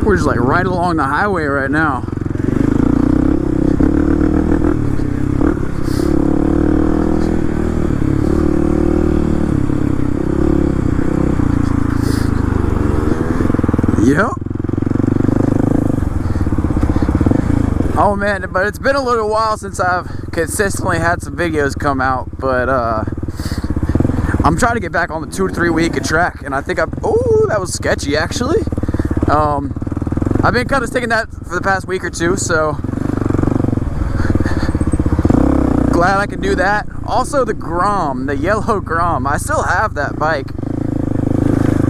We're just like right along the highway right now. Yep. Oh man, but it's been a little while since I've consistently had some videos come out, but I'm trying to get back on the 2 to 3 week track, and I think oh, that was sketchy actually. I've been kind of sticking that for the past week or two, so glad I can do that. Also the Grom, the yellow Grom, I still have that bike.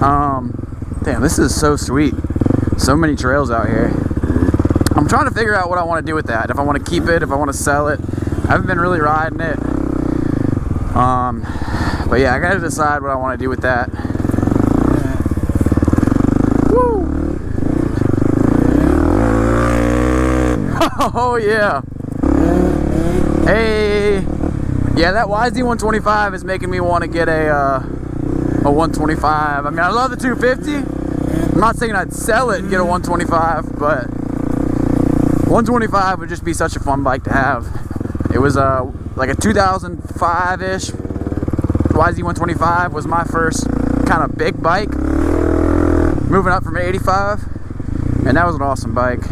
Damn, this is so sweet. So many trails out here. I'm trying to figure out what I want to do with that. If I want to keep it, if I want to sell it. I haven't been really riding it. But yeah, I gotta decide what I want to do with that. Woo! Oh yeah. Hey. Yeah, that YZ125 is making me want to get a 125. I mean, I love the 250. I'm not saying I'd sell it and get a 125, but 125 would just be such a fun bike to have. It was like a 2005-ish. YZ125 was my first kind of big bike, moving up from an 85, and that was an awesome bike.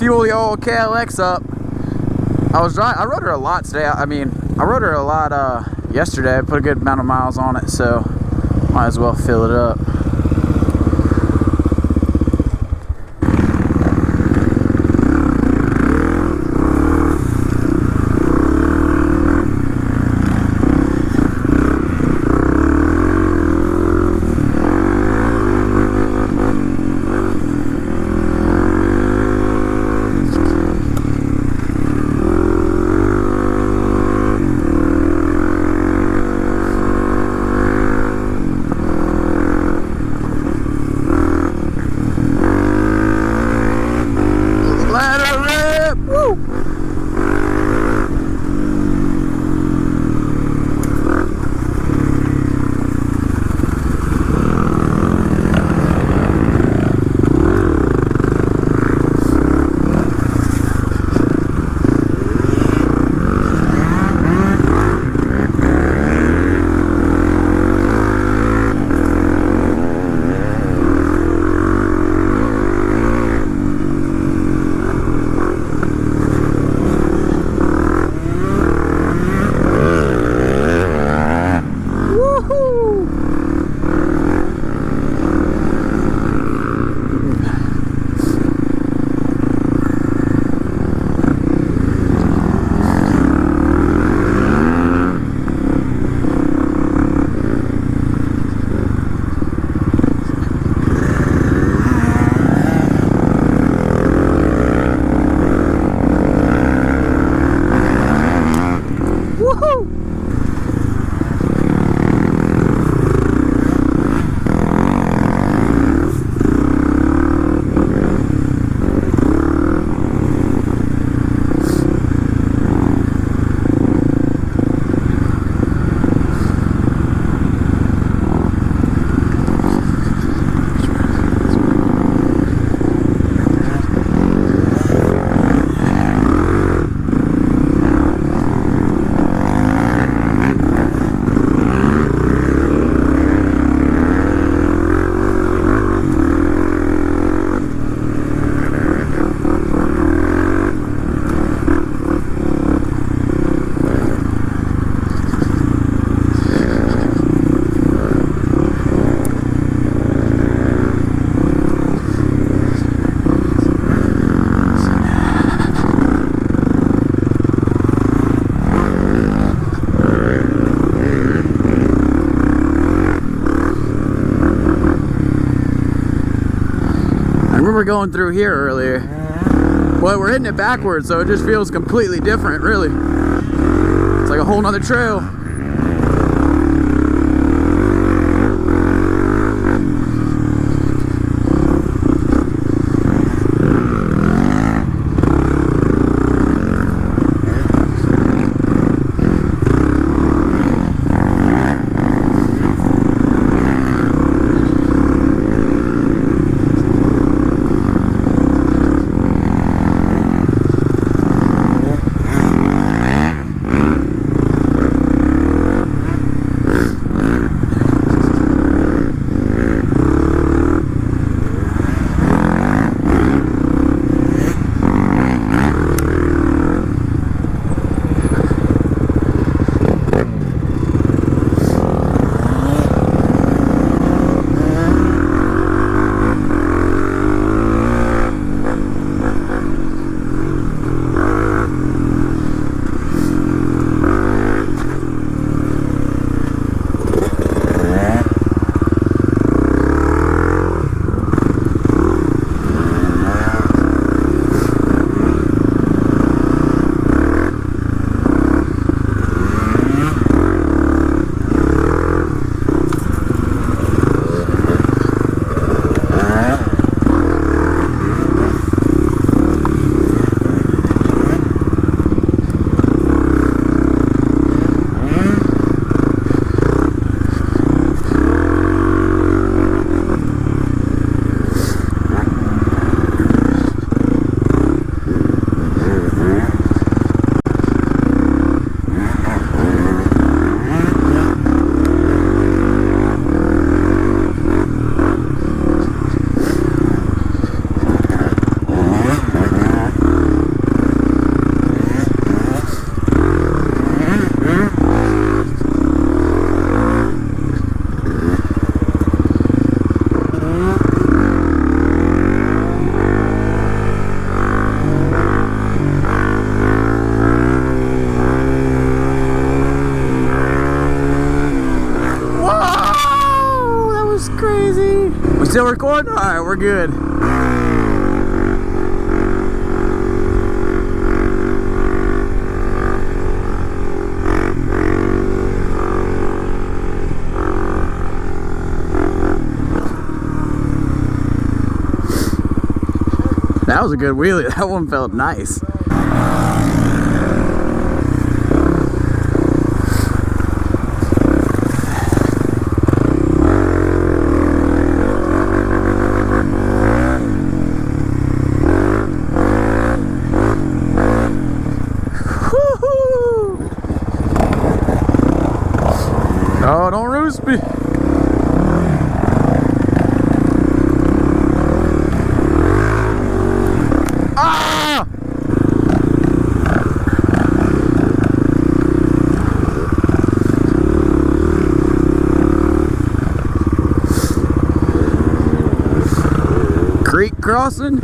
Fuel the old KLX up. I rode her a lot today. I mean, I rode her a lot yesterday. I put a good amount of miles on it, so might as well fill it up. were going through here earlier. Well, we're hitting it backwards, so it just feels completely different, really. It's like a whole nother trail. Still recording? Alright, we're good. That was a good wheelie. That one felt nice. Oh, don't roost me. Ah! Creek crossing.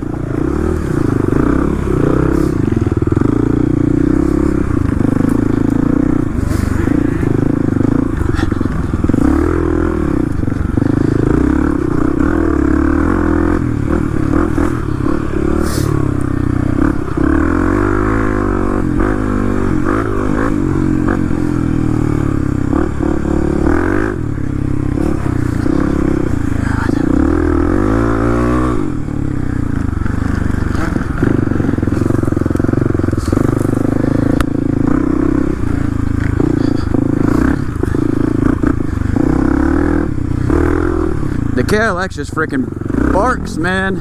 The KLX just freaking barks, man.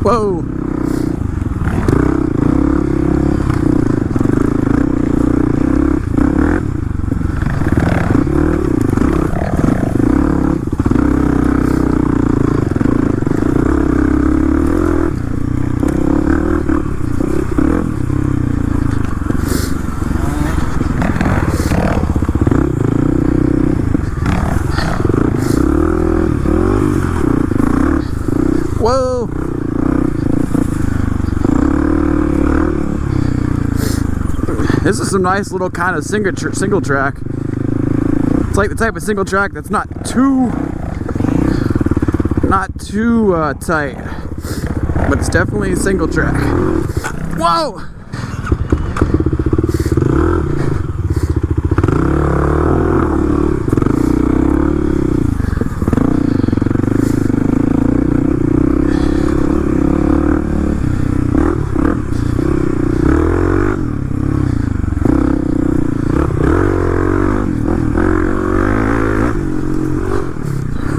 Whoa. This is some nice little kind of single track. It's like the type of single track that's not too tight, but it's definitely a single track. Whoa!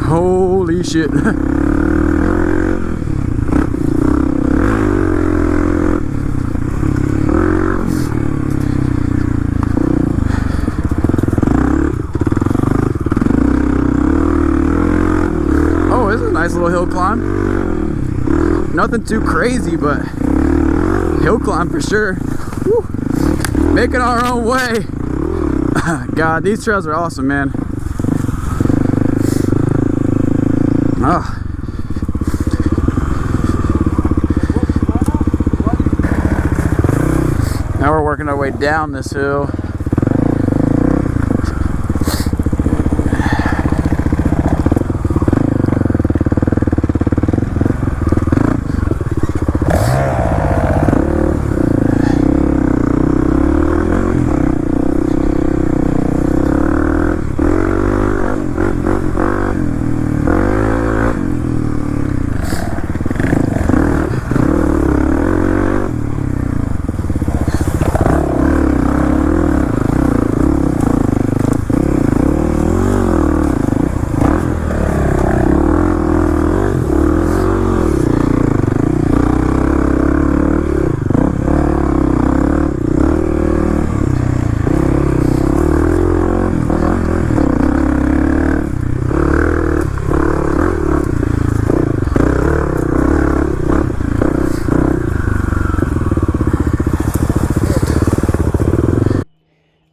Holy shit. Oh, this is a nice little hill climb. Nothing too crazy, but hill climb for sure. Woo. Making our own way. God, these trails are awesome, man. Oh. Now we're working our way down this hill.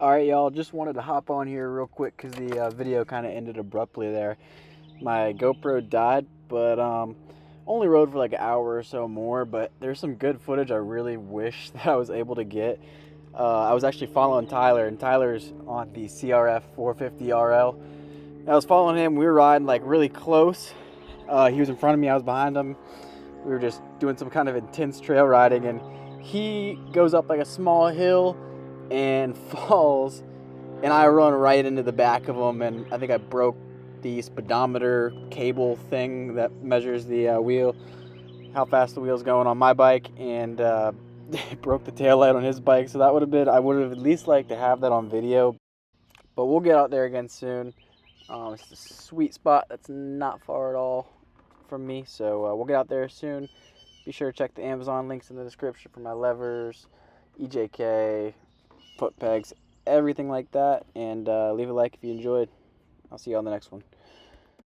Alright y'all, just wanted to hop on here real quick because the video kind of ended abruptly there. My GoPro died, but only rode for like an hour or so more, but there's some good footage I really wish that I was able to get. I was actually following Tyler, and Tyler's on the CRF450RL. I was following him, we were riding like really close. He was in front of me, I was behind him. We were just doing some kind of intense trail riding, and he goes up like a small hill and falls, and I run right into the back of him, and I think I broke the speedometer cable thing that measures the wheel, how fast the wheel's going on my bike, and broke the tail light on his bike. So that would have been, I would have at least liked to have that on video, but we'll get out there again soon. It's a sweet spot that's not far at all from me, so we'll get out there soon. Be sure to check the Amazon links in the description for my levers, EJK, foot pegs, everything like that, and leave a like if you enjoyed. I'll see you on the next one.